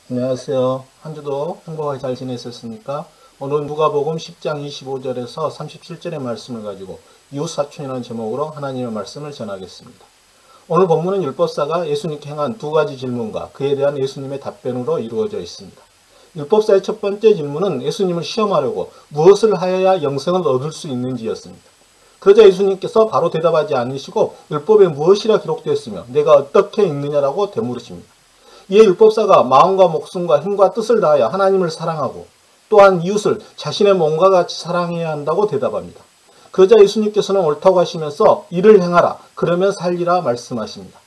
안녕하세요. 한 주도 행복하게 잘 지내셨습니까? 오늘 누가복음 10장 25절에서 37절의 말씀을 가지고 이웃사촌이라는 제목으로 하나님의 말씀을 전하겠습니다. 오늘 본문은 율법사가 예수님께 행한 두 가지 질문과 그에 대한 예수님의 답변으로 이루어져 있습니다. 율법사의 첫 번째 질문은 예수님을 시험하려고 무엇을 하여야 영생을 얻을 수 있는지였습니다. 그러자 예수님께서 바로 대답하지 않으시고 율법에 무엇이라 기록되었으며 내가 어떻게 읽느냐라고 되물으십니다. 이에 율법사가 마음과 목숨과 힘과 뜻을 다하여 하나님을 사랑하고 또한 이웃을 자신의 몸과 같이 사랑해야 한다고 대답합니다. 그러자 예수님께서는 옳다고 하시면서 이를 행하라 그러면 살리라 말씀하십니다.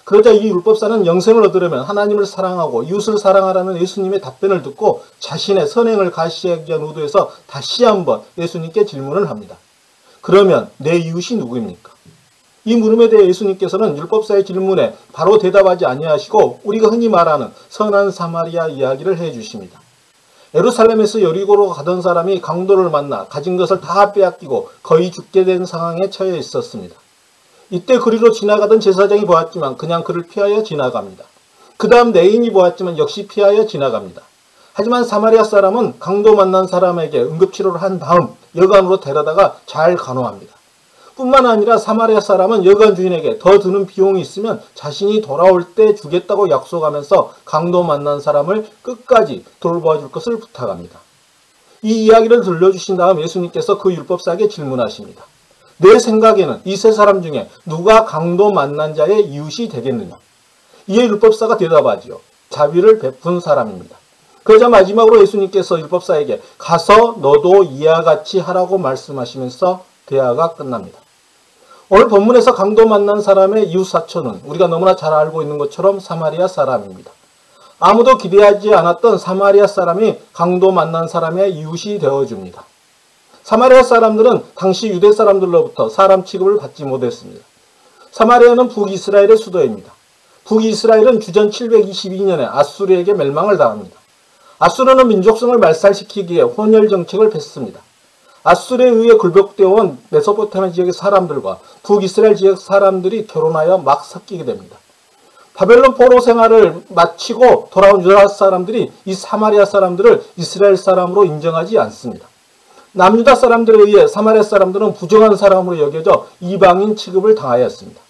그러자 이 율법사는 영생을 얻으려면 하나님을 사랑하고 이웃을 사랑하라는 예수님의 답변을 듣고 자신의 선행을 가시하기 위한 의도에서 다시 한번 예수님께 질문을 합니다. 그러면 내 이웃이 누구입니까? 이 물음에 대해 예수님께서는 율법사의 질문에 바로 대답하지 아니하시고 우리가 흔히 말하는 선한 사마리아 이야기를 해주십니다. 예루살렘에서 여리고로 가던 사람이 강도를 만나 가진 것을 다 빼앗기고 거의 죽게 된 상황에 처해 있었습니다. 이때 그리로 지나가던 제사장이 보았지만 그냥 그를 피하여 지나갑니다. 그 다음 레인이 보았지만 역시 피하여 지나갑니다. 하지만 사마리아 사람은 강도 만난 사람에게 응급치료를 한 다음 여관으로 데려다가 잘 간호합니다. 뿐만 아니라 사마리아 사람은 여관 주인에게 더 드는 비용이 있으면 자신이 돌아올 때 주겠다고 약속하면서 강도 만난 사람을 끝까지 돌봐줄 것을 부탁합니다. 이 이야기를 들려주신 다음 예수님께서 그 율법사에게 질문하십니다. 내 생각에는 이 세 사람 중에 누가 강도 만난 자의 이웃이 되겠느냐? 이에 율법사가 대답하지요. 자비를 베푼 사람입니다. 그러자 마지막으로 예수님께서 율법사에게 가서 너도 이와 같이 하라고 말씀하시면서 대화가 끝납니다. 오늘 본문에서 강도 만난 사람의 이웃사촌은 우리가 너무나 잘 알고 있는 것처럼 사마리아 사람입니다. 아무도 기대하지 않았던 사마리아 사람이 강도 만난 사람의 이웃이 되어줍니다. 사마리아 사람들은 당시 유대 사람들로부터 사람 취급을 받지 못했습니다. 사마리아는 북이스라엘의 수도입니다. 북이스라엘은 주전 722년에 아수르에게 멸망을 당합니다. 아수르는 민족성을 말살시키기 위해 혼혈 정책을 폈습니다. 아수르에 의해 굴복되어 온 메소포타미아 지역의 사람들과 북이스라엘 지역 사람들이 결혼하여 막 섞이게 됩니다. 바벨론 포로 생활을 마치고 돌아온 유다 사람들이 이 사마리아 사람들을 이스라엘 사람으로 인정하지 않습니다. 남유다 사람들에 의해 사마리아 사람들은 부정한 사람으로 여겨져 이방인 취급을 당하였습니다.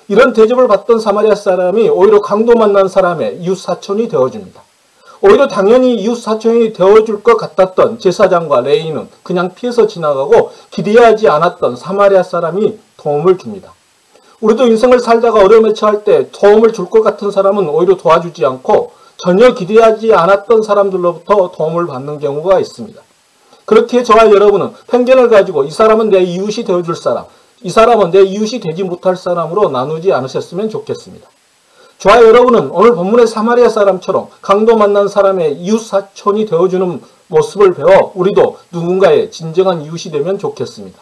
이런 대접을 받던 사마리아 사람이 오히려 강도 만난 사람의 이웃사촌이 되어줍니다. 오히려 당연히 이웃사촌이 되어줄 것 같았던 제사장과 레위인은 그냥 피해서 지나가고 기대하지 않았던 사마리아 사람이 도움을 줍니다. 우리도 인생을 살다가 어려움에 처할 때 도움을 줄 것 같은 사람은 오히려 도와주지 않고 전혀 기대하지 않았던 사람들로부터 도움을 받는 경우가 있습니다. 그렇게 저와 여러분은 편견을 가지고 이 사람은 내 이웃이 되어줄 사람, 이 사람은 내 이웃이 되지 못할 사람으로 나누지 않으셨으면 좋겠습니다. 저와 여러분은 오늘 본문의 사마리아 사람처럼 강도 만난 사람의 이웃사촌이 되어주는 모습을 배워 우리도 누군가의 진정한 이웃이 되면 좋겠습니다.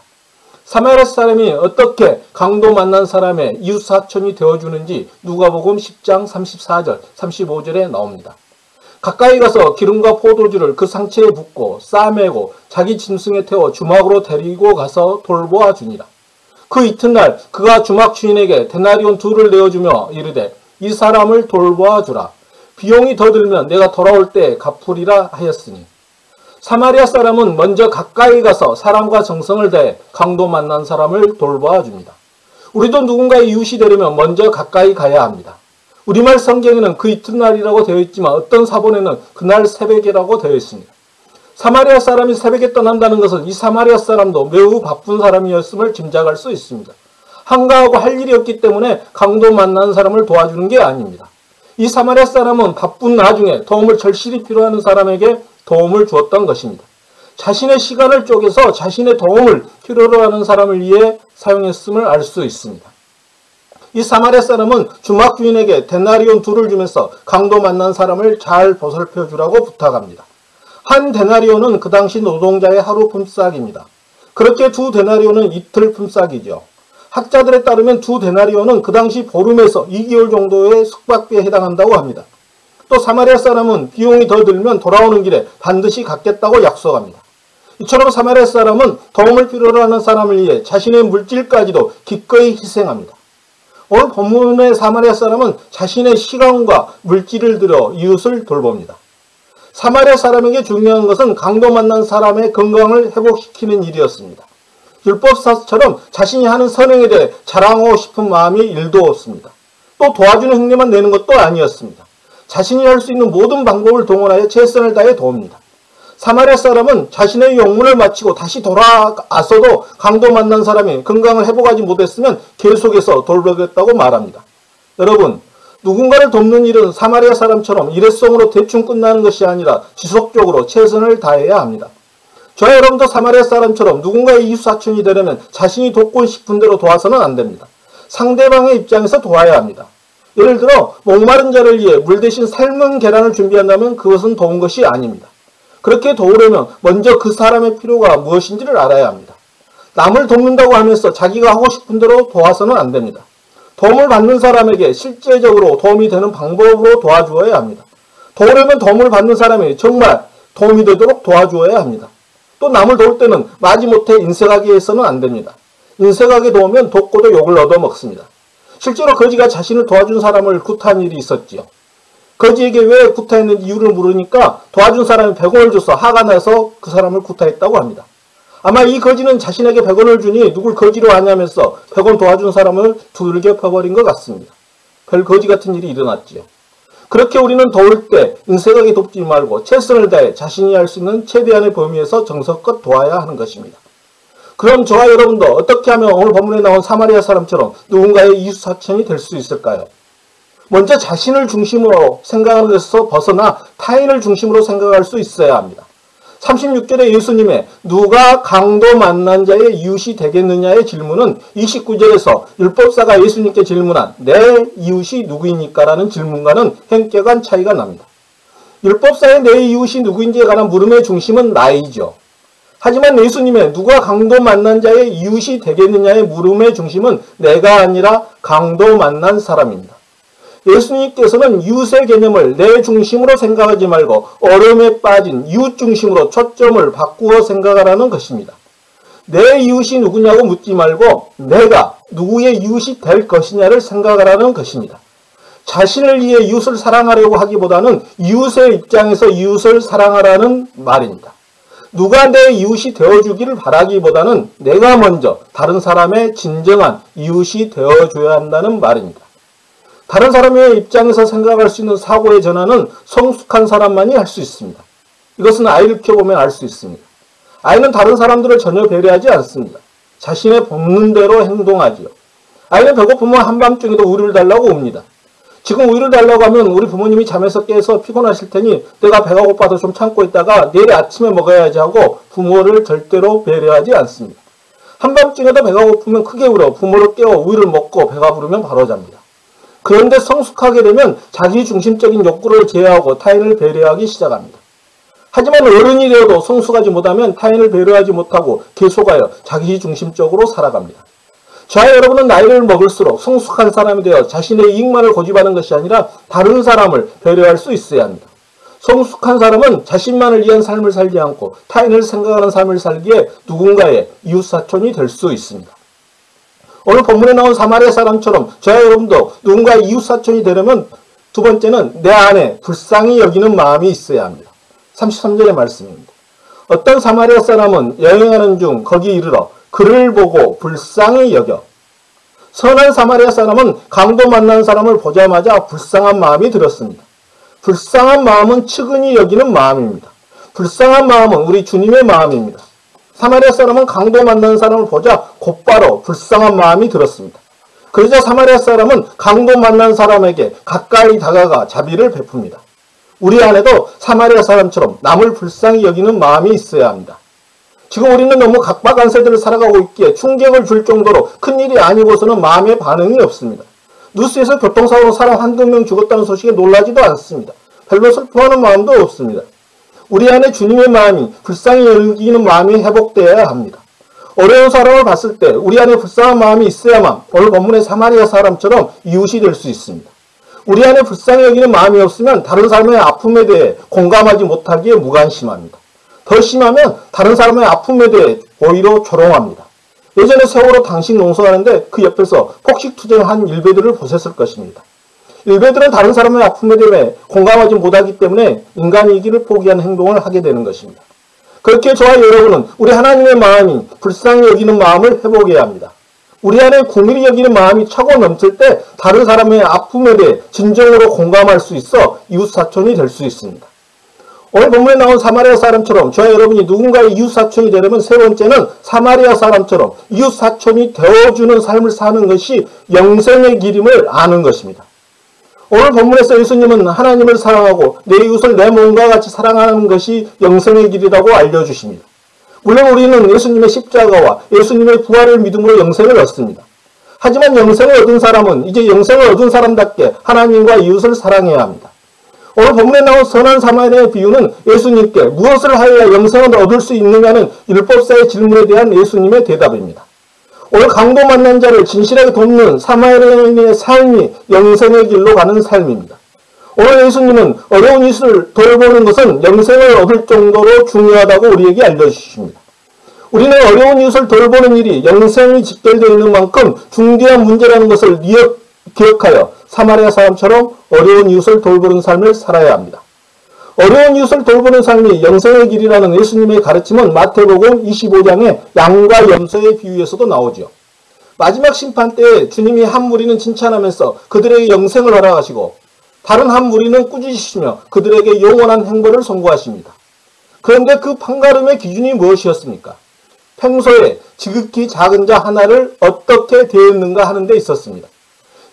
사마리아 사람이 어떻게 강도 만난 사람의 이웃사촌이 되어주는지 누가복음 10장 34절, 35절에 나옵니다. 가까이 가서 기름과 포도주를 그 상체에 붓고 싸매고 자기 짐승에 태워 주막으로 데리고 가서 돌보아 주니라. 그 이튿날 그가 주막 주인에게 데나리온 2를 내어주며 이르되 이 사람을 돌보아 주라. 비용이 더 들면 내가 돌아올 때 갚으리라 하였으니. 사마리아 사람은 먼저 가까이 가서 사람과 정성을 다해 강도 만난 사람을 돌보아 줍니다. 우리도 누군가의 이웃이 되려면 먼저 가까이 가야 합니다. 우리말 성경에는 그 이튿날이라고 되어 있지만 어떤 사본에는 그날 새벽이라고 되어 있습니다. 사마리아 사람이 새벽에 떠난다는 것은 이 사마리아 사람도 매우 바쁜 사람이었음을 짐작할 수 있습니다. 한가하고 할 일이 없기 때문에 강도 만난 사람을 도와주는 게 아닙니다. 이 사마리아 사람은 바쁜 나중에 도움을 절실히 필요하는 사람에게 도움을 주었던 것입니다. 자신의 시간을 쪼개서 자신의 도움을 필요로 하는 사람을 위해 사용했음을 알 수 있습니다. 이 사마리아 사람은 주막 주인에게 데나리온 2를 주면서 강도 만난 사람을 잘 보살펴 주라고 부탁합니다. 한 데나리온은 그 당시 노동자의 하루 품삯입니다. 그렇게 2 데나리온은 이틀 품삯이죠. 학자들에 따르면 2 데나리온은 그 당시 보름에서 2개월 정도의 숙박비에 해당한다고 합니다. 또 사마리아 사람은 비용이 더 들면 돌아오는 길에 반드시 갚겠다고 약속합니다. 이처럼 사마리아 사람은 도움을 필요로 하는 사람을 위해 자신의 물질까지도 기꺼이 희생합니다. 오늘 본문의 사마리아 사람은 자신의 시간과 물질을 들여 이웃을 돌봅니다. 사마리아 사람에게 중요한 것은 강도 만난 사람의 건강을 회복시키는 일이었습니다. 율법사처럼 자신이 하는 선행에 대해 자랑하고 싶은 마음이 일도 없습니다. 또 도와주는 흉내만 내는 것도 아니었습니다. 자신이 할 수 있는 모든 방법을 동원하여 최선을 다해 도웁니다. 사마리아 사람은 자신의 용문을 마치고 다시 돌아와서도 강도 만난 사람이 건강을 회복하지 못했으면 계속해서 돌보겠다고 말합니다. 여러분, 누군가를 돕는 일은 사마리아 사람처럼 일회성으로 대충 끝나는 것이 아니라 지속적으로 최선을 다해야 합니다. 저와 여러분도 사마리아 사람처럼 누군가의 이웃사촌이 되려면 자신이 돕고 싶은 대로 도와서는 안 됩니다. 상대방의 입장에서 도와야 합니다. 예를 들어 목마른 자를 위해 물 대신 삶은 계란을 준비한다면 그것은 도운 것이 아닙니다. 그렇게 도우려면 먼저 그 사람의 필요가 무엇인지를 알아야 합니다. 남을 돕는다고 하면서 자기가 하고 싶은 대로 도와서는 안 됩니다. 도움을 받는 사람에게 실제적으로 도움이 되는 방법으로 도와주어야 합니다. 도우려면 도움을 받는 사람이 정말 도움이 되도록 도와주어야 합니다. 또 남을 도울 때는 마지못해 인색하게 해서는 안 됩니다. 인색하게 도우면 돕고도 욕을 얻어먹습니다. 실제로 거지가 자신을 도와준 사람을 구타한 일이 있었지요. 거지에게 왜 구타했는지 이유를 물으니까 도와준 사람이 100원을 줘서 화가 나서 그 사람을 구타했다고 합니다. 아마 이 거지는 자신에게 100원을 주니 누굴 거지로 하냐면서 100원 도와준 사람을 두들겨 펴버린 것 같습니다. 별 거지 같은 일이 일어났지요. 그렇게 우리는 도울 때 인색하게 돕지 말고 최선을 다해 자신이 할 수 있는 최대한의 범위에서 정성껏 도와야 하는 것입니다. 그럼 저와 여러분도 어떻게 하면 오늘 본문에 나온 사마리아 사람처럼 누군가의 이웃사촌이 될 수 있을까요? 먼저 자신을 중심으로 생각하는 것에서 벗어나 타인을 중심으로 생각할 수 있어야 합니다. 36절에 예수님의 누가 강도 만난 자의 이웃이 되겠느냐의 질문은 29절에서 율법사가 예수님께 질문한 내 이웃이 누구입니까? 라는 질문과는 현격한 차이가 납니다. 율법사의 내 이웃이 누구인지에 관한 물음의 중심은 나이죠. 하지만 예수님의 누가 강도 만난 자의 이웃이 되겠느냐의 물음의 중심은 내가 아니라 강도 만난 사람입니다. 예수님께서는 이웃의 개념을 내 중심으로 생각하지 말고 어려움에 빠진 이웃 중심으로 초점을 바꾸어 생각하라는 것입니다. 내 이웃이 누구냐고 묻지 말고 내가 누구의 이웃이 될 것이냐를 생각하라는 것입니다. 자신을 위해 이웃을 사랑하려고 하기보다는 이웃의 입장에서 이웃을 사랑하라는 말입니다. 누가 내 이웃이 되어주기를 바라기보다는 내가 먼저 다른 사람의 진정한 이웃이 되어줘야 한다는 말입니다. 다른 사람의 입장에서 생각할 수 있는 사고의 전환은 성숙한 사람만이 할 수 있습니다. 이것은 아이를 키워보면 알 수 있습니다. 아이는 다른 사람들을 전혀 배려하지 않습니다. 자신의 본능대로 행동하지요. 아이는 배고프면 한밤중에도 우유를 달라고 옵니다. 지금 우유를 달라고 하면 우리 부모님이 잠에서 깨서 피곤하실 테니 내가 배가 고파서 좀 참고 있다가 내일 아침에 먹어야지 하고 부모를 절대로 배려하지 않습니다. 한밤중에도 배가 고프면 크게 울어 부모를 깨워 우유를 먹고 배가 부르면 바로 잡니다. 그런데 성숙하게 되면 자기 중심적인 욕구를 제어하고 타인을 배려하기 시작합니다. 하지만 어른이 되어도 성숙하지 못하면 타인을 배려하지 못하고 계속하여 자기 중심적으로 살아갑니다. 저와 여러분은 나이를 먹을수록 성숙한 사람이 되어 자신의 이익만을 고집하는 것이 아니라 다른 사람을 배려할 수 있어야 합니다. 성숙한 사람은 자신만을 위한 삶을 살지 않고 타인을 생각하는 삶을 살기에 누군가의 이웃사촌이 될 수 있습니다. 오늘 본문에 나온 사마리아 사람처럼 저와 여러분도 누군가의 이웃사촌이 되려면 두 번째는 내 안에 불쌍히 여기는 마음이 있어야 합니다. 33절의 말씀입니다. 어떤 사마리아 사람은 여행하는 중 거기 이르러 그를 보고 불쌍히 여겨. 선한 사마리아 사람은 강도 만난 사람을 보자마자 불쌍한 마음이 들었습니다. 불쌍한 마음은 측은히 여기는 마음입니다. 불쌍한 마음은 우리 주님의 마음입니다. 사마리아 사람은 강도 만난 사람을 보자 곧바로 불쌍한 마음이 들었습니다. 그러자 사마리아 사람은 강도 만난 사람에게 가까이 다가가 자비를 베풉니다. 우리 안에도 사마리아 사람처럼 남을 불쌍히 여기는 마음이 있어야 합니다. 지금 우리는 너무 각박한 세대를 살아가고 있기에 충격을 줄 정도로 큰일이 아니고서는 마음의 반응이 없습니다. 뉴스에서 교통사고로 사람 한두 명 죽었다는 소식에 놀라지도 않습니다. 별로 슬퍼하는 마음도 없습니다. 우리 안에 주님의 마음이 불쌍히 여기는 마음이 회복되어야 합니다. 어려운 사람을 봤을 때 우리 안에 불쌍한 마음이 있어야만 오늘 본문의 사마리아 사람처럼 이웃이 될 수 있습니다. 우리 안에 불쌍히 여기는 마음이 없으면 다른 사람의 아픔에 대해 공감하지 못하기에 무관심합니다. 더 심하면 다른 사람의 아픔에 대해 오히려 조롱합니다. 예전에 세월호 당시 농성하는데 그 옆에서 폭식투쟁한 일베들을 보셨을 것입니다. 일베들은 다른 사람의 아픔에 대해 공감하지 못하기 때문에 인간이기를 포기한 행동을 하게 되는 것입니다. 그렇게 저와 여러분은 우리 하나님의 마음이 불쌍히 여기는 마음을 회복해야 합니다. 우리 안에 긍휼히 여기는 마음이 차고 넘칠 때 다른 사람의 아픔에 대해 진정으로 공감할 수 있어 이웃사촌이 될 수 있습니다. 오늘 본문에 나온 사마리아 사람처럼 저와 여러분이 누군가의 이웃사촌이 되려면 세 번째는 사마리아 사람처럼 이웃사촌이 되어주는 삶을 사는 것이 영생의 길임을 아는 것입니다. 오늘 본문에서 예수님은 하나님을 사랑하고 내 이웃을 내 몸과 같이 사랑하는 것이 영생의 길이라고 알려주십니다. 물론 우리는 예수님의 십자가와 예수님의 부활을 믿음으로 영생을 얻습니다. 하지만 영생을 얻은 사람은 이제 영생을 얻은 사람답게 하나님과 이웃을 사랑해야 합니다. 오늘 본문에 나온 선한 사마리아의 비유는 예수님께 무엇을 하여야 영생을 얻을 수 있느냐는 율법사의 질문에 대한 예수님의 대답입니다. 오늘 강도 만난 자를 진실하게 돕는 사마리아인의 삶이 영생의 길로 가는 삶입니다. 오늘 예수님은 어려운 이웃을 돌보는 것은 영생을 얻을 정도로 중요하다고 우리에게 알려주십니다. 우리는 어려운 이웃을 돌보는 일이 영생이 직결되어 있는 만큼 중대한 문제라는 것을 기억하여 사마리아 사람처럼 어려운 이웃을 돌보는 삶을 살아야 합니다. 어려운 이웃을 돌보는 삶이 영생의 길이라는 예수님의 가르침은 마태복음 25장의 양과 염소의 비유에서도 나오죠. 마지막 심판 때에 주님이 한 무리는 칭찬하면서 그들에게 영생을 허락하시고 다른 한 무리는 꾸짖으시며 그들에게 영원한 행복을 선고하십니다. 그런데 그 판가름의 기준이 무엇이었습니까? 평소에 지극히 작은 자 하나를 어떻게 대했는가 하는 데 있었습니다.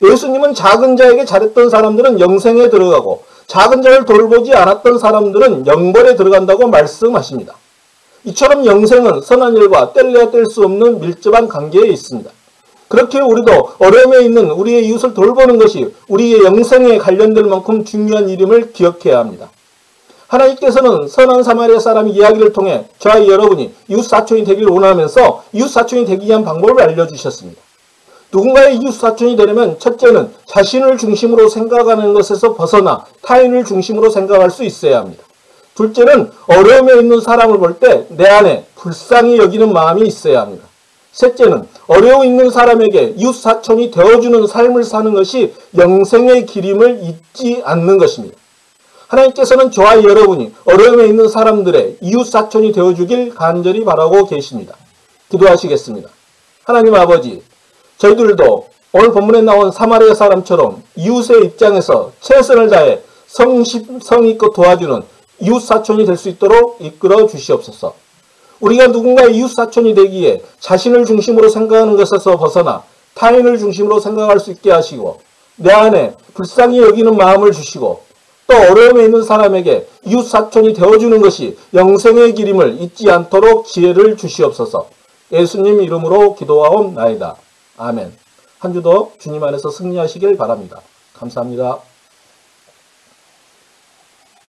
예수님은 작은 자에게 잘했던 사람들은 영생에 들어가고 작은 자를 돌보지 않았던 사람들은 영벌에 들어간다고 말씀하십니다. 이처럼 영생은 선한 일과 뗄래야 뗄 수 없는 밀접한 관계에 있습니다. 그렇게 우리도 어려움에 있는 우리의 이웃을 돌보는 것이 우리의 영생에 관련될 만큼 중요한 일임을 기억해야 합니다. 하나님께서는 선한 사마리아 사람 이야기를 통해 저와 여러분이 이웃사촌이 되기를 원하면서 이웃사촌이 되기 위한 방법을 알려주셨습니다. 누군가의 이웃사촌이 되려면 첫째는 자신을 중심으로 생각하는 것에서 벗어나 타인을 중심으로 생각할 수 있어야 합니다. 둘째는 어려움에 있는 사람을 볼 때 내 안에 불쌍히 여기는 마음이 있어야 합니다. 셋째는 어려움 있는 사람에게 이웃사촌이 되어주는 삶을 사는 것이 영생의 길임을 잊지 않는 것입니다. 하나님께서는 저와 여러분이 어려움에 있는 사람들의 이웃사촌이 되어주길 간절히 바라고 계십니다. 기도하시겠습니다. 하나님 아버지, 저희들도 오늘 본문에 나온 사마리아 사람처럼 이웃의 입장에서 최선을 다해 성의껏 도와주는 이웃사촌이 될 수 있도록 이끌어 주시옵소서. 우리가 누군가의 이웃사촌이 되기에 자신을 중심으로 생각하는 것에서 벗어나 타인을 중심으로 생각할 수 있게 하시고 내 안에 불쌍히 여기는 마음을 주시고 또 어려움에 있는 사람에게 이웃사촌이 되어주는 것이 영생의 길임을 잊지 않도록 지혜를 주시옵소서. 예수님 이름으로 기도하옵나이다. 아멘. 한 주도 주님 안에서 승리하시길 바랍니다. 감사합니다.